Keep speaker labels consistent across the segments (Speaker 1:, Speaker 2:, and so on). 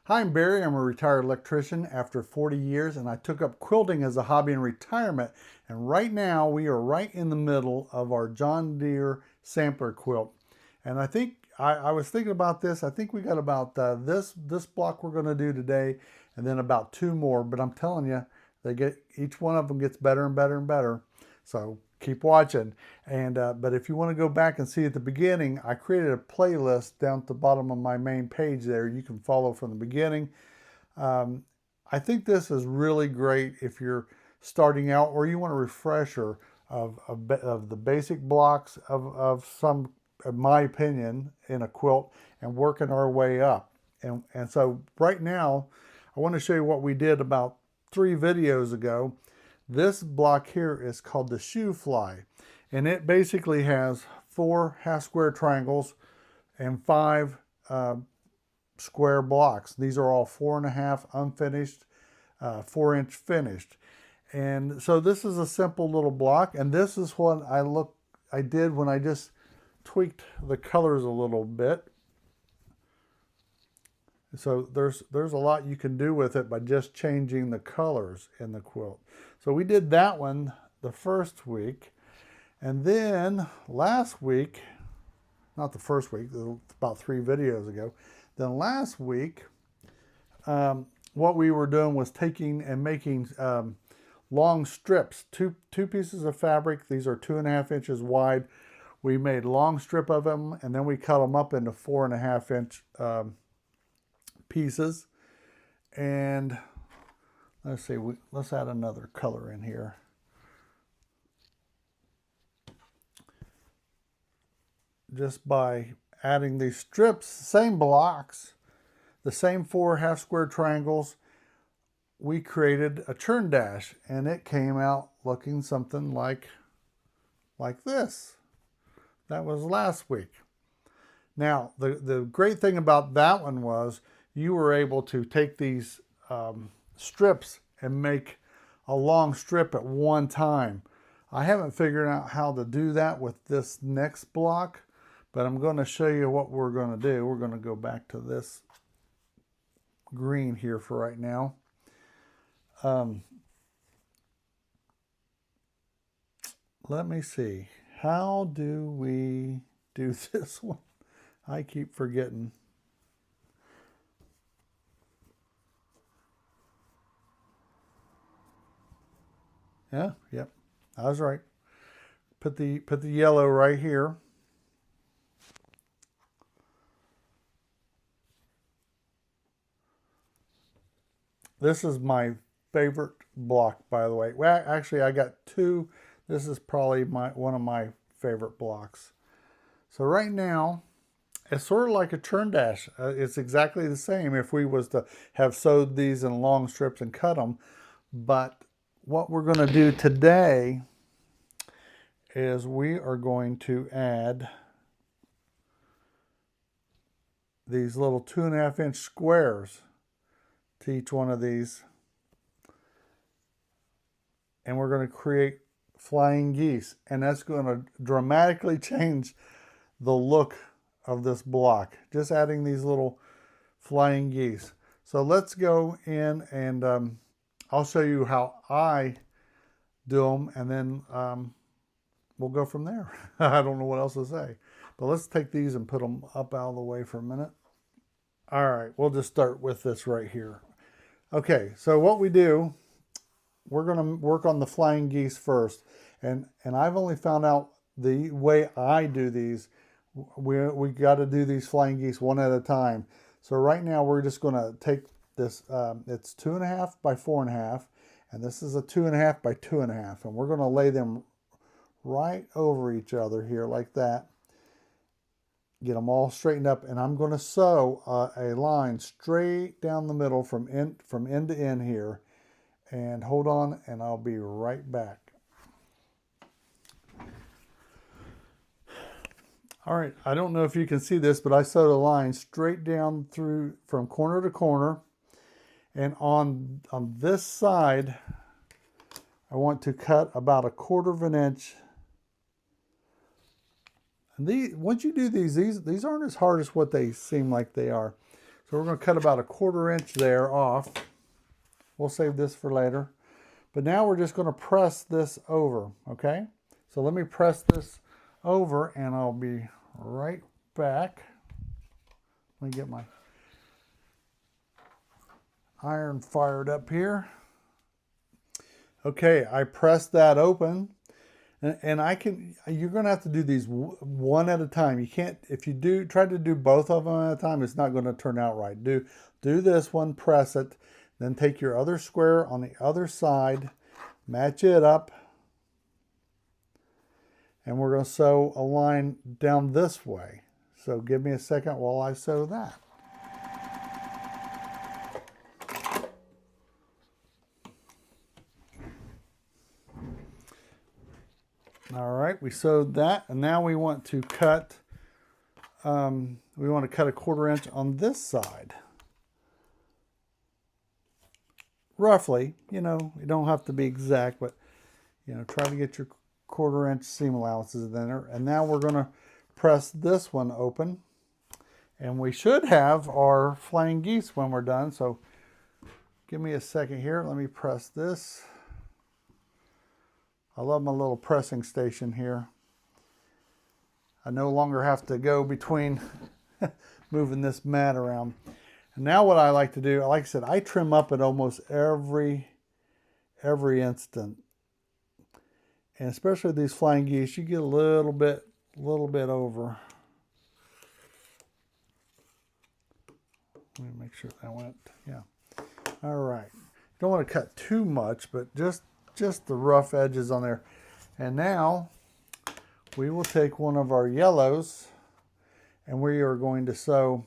Speaker 1: Hi, I'm Barry. I'm a retired electrician after 40 years, and I took up quilting as a hobby in retirement. And right now, we are right in the middle of our John Deere sampler quilt. And I think I was thinking about this. I think we got about this block we're going to do today, and then about two more. But I'm telling you, each one of them gets better and better and better. So keep watching. And but if you want to go back and see at the beginning, I created a playlist down at the bottom of my main page there. You can follow from the beginning. I think this is really great if you're starting out or you want a refresher of the basic blocks of some, in my opinion, in a quilt and working our way up. And so right now, I want to show you what we did about 3 videos ago. This block here is called the shoe fly, and it basically has 4 half square triangles and 5 square blocks. These are all 4.5 unfinished, 4-inch finished. And so this is a simple little block, and this is what I did when I just tweaked the colors a little bit. So there's a lot you can do with it by just changing the colors in the quilt. So we did that one the first week. And then last week, not the first week, about 3 videos ago, then last week, what we were doing was taking and making long strips, two pieces of fabric. These are 2.5 inches wide. We made a long strip of them, and then we cut them up into 4.5 inch pieces. And let's see, let's add another color in here. Just by adding these strips, same blocks, the same 4 half square triangles, we created a churn dash, and it came out looking something like this. That was last week. Now, the great thing about that one was you were able to take these strips and make a long strip at one time. I haven't figured out how to do that with this next block, but I'm going to show you what we're going to do. We're going to go back to this green here for right now. Let me see. How do we do this one? I keep forgetting. Yeah, yep. I was right. Put the yellow right here. This is my favorite block, by the way. Well, actually, I got 2. This is probably one of my favorite blocks. So right now, it's sort of like a churn dash. It's exactly the same if we was to have sewed these in long strips and cut them. But what we're going to do today is we are going to add these little 2.5 inch squares to each one of these. And we're going to create flying geese. And that's going to dramatically change the look of this block. Just adding these little flying geese. So let's go in and I'll show you how I do them, and then we'll go from there. I don't know what else to say. But let's take these and put them up out of the way for a minute. All right, we'll just start with this right here. Okay, so what we do, we're going to work on the flying geese first. And I've only found out the way I do these, we got to do these flying geese one at a time. So right now we're just going to take this, it's 2.5 by 4.5, and this is a 2.5 by 2.5, and we're going to lay them right over each other here like that. Get them all straightened up, and I'm going to sew a line straight down the middle from end to end here. And hold on, and I'll be right back. All right, I don't know if you can see this, but I sewed a line straight down through from corner to corner. And on this side, I want to cut about 1/4 inch. And once you do these aren't as hard as what they seem like they are. So we're going to cut about a 1/4 inch there off. We'll save this for later. But now we're just going to press this over, okay? So let me press this over and I'll be right back. Let me get my iron fired up here. Okay, I pressed that open. And you're going to have to do these one at a time. You can't, if you try to do both of them at a time, it's not going to turn out right. Do this one, press it, then take your other square on the other side, match it up, and we're going to sew a line down this way. So give me a second while I sew that. All right, we sewed that, and now we want to cut. We want to cut a 1/4 inch on this side, roughly. You know, you don't have to be exact, but you know, try to get your 1/4 inch seam allowances in there. And now we're going to press this one open, and we should have our flying geese when we're done. So, give me a second here. Let me press this. I love my little pressing station here. I no longer have to go between moving this mat around. And now what I like to do, like I said, I trim up at almost every instant. And especially these flying geese, you get a little bit over. Let me make sure that went, yeah. All right. Don't want to cut too much, but just the rough edges on there. And now we will take one of our yellows and we are going to sew,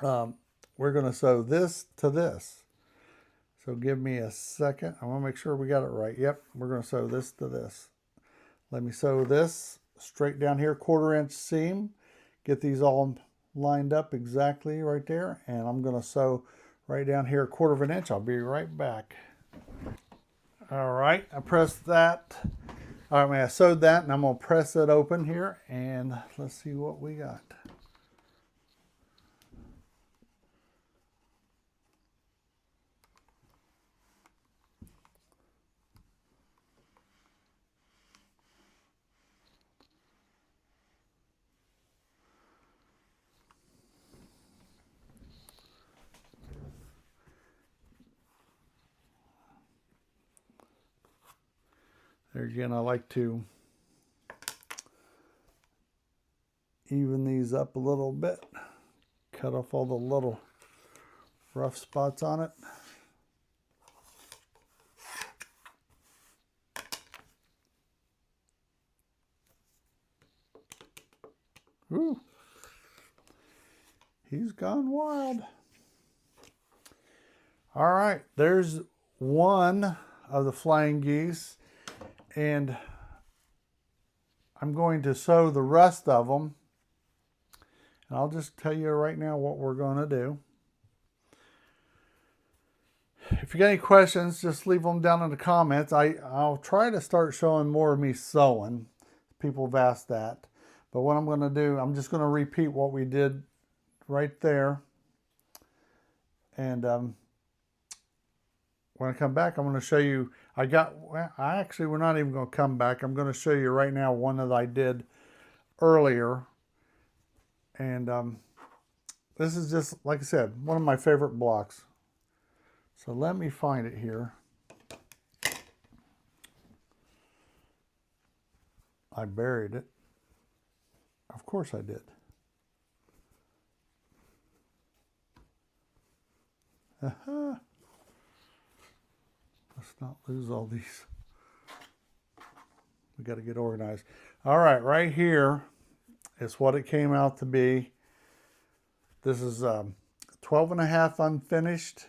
Speaker 1: we're going to sew this to this. So give me a second. I want to make sure we got it right. Yep, we're going to sew this to this. Let me sew this straight down here, 1/4 inch seam. Get these all lined up exactly right there. And I'm going to sew right down here, 1/4 inch. I'll be right back. All right, I pressed that. All right, I sewed that, and I'm going to press it open here, and let's see what we got. There again, I like to even these up a little bit, cut off all the little rough spots on it. Ooh, he's gone wild. All right, there's one of the flying geese. And I'm going to sew the rest of them. And I'll just tell you right now what we're going to do. If you got any questions, just leave them down in the comments. I'll try to start showing more of me sewing. People have asked that. But what I'm going to do, I'm just going to repeat what we did right there. And when I come back, I'm going to show you, we're not even going to come back. I'm going to show you right now one that I did earlier. And this is just, like I said, one of my favorite blocks. So let me find it here. I buried it. Of course I did. Let's not lose all these. We got to get organized. All right, right here is what it came out to be. This is 12.5 unfinished.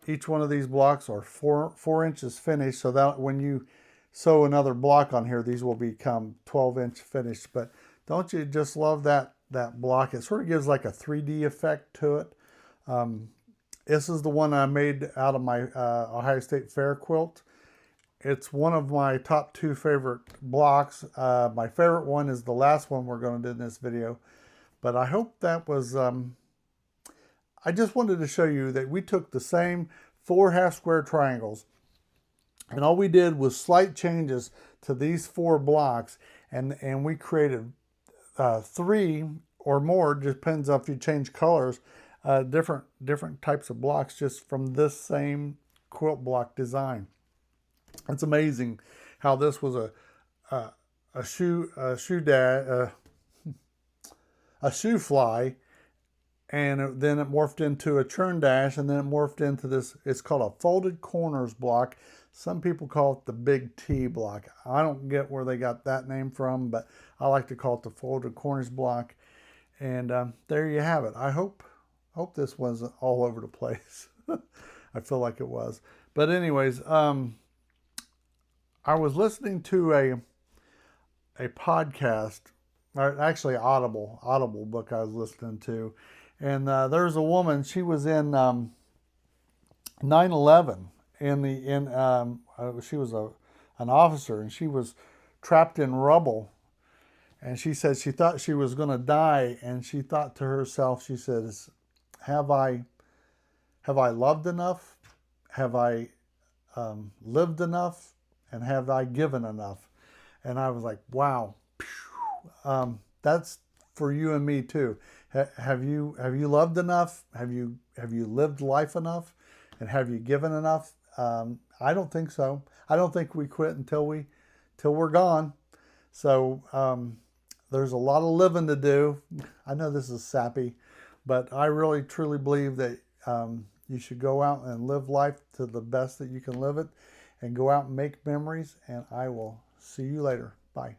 Speaker 1: Each one of these blocks are 4 inches finished, so that when you sew another block on here, these will become 12-inch finished. But don't you just love that block? It sort of gives like a 3D effect to it. This is the one I made out of my Ohio State Fair quilt. It's one of my top 2 favorite blocks. My favorite one is the last one we're going to do in this video. But I hope that was I just wanted to show you that we took the same 4 half square triangles, and all we did was slight changes to these 4 blocks, and we created 3 or more, depends on if you change colors, different types of blocks just from this same quilt block design. It's amazing how this was a shoe fly, and then it morphed into a churn dash, and then it morphed into this. It's called a folded corners block. Some people call it the big T block. I don't get where they got that name from, but I like to call it the folded corners block. And there you have it. I hope this wasn't all over the place. I feel like it was. But anyways, I was listening to a podcast, or actually Audible book I was listening to. And there's a woman, she was in 9/11 she was an officer, and she was trapped in rubble. And she said she thought she was going to die, and she thought to herself, she says, have I loved enough? Have I lived enough? And have I given enough? And I was like, wow, that's for you and me too. Have you loved enough? Have you lived life enough? And have you given enough? I don't think so. I don't think we quit until we're gone. So there's a lot of living to do. I know this is sappy, but I really truly believe that you should go out and live life to the best that you can live it, and go out and make memories. And I will see you later. Bye.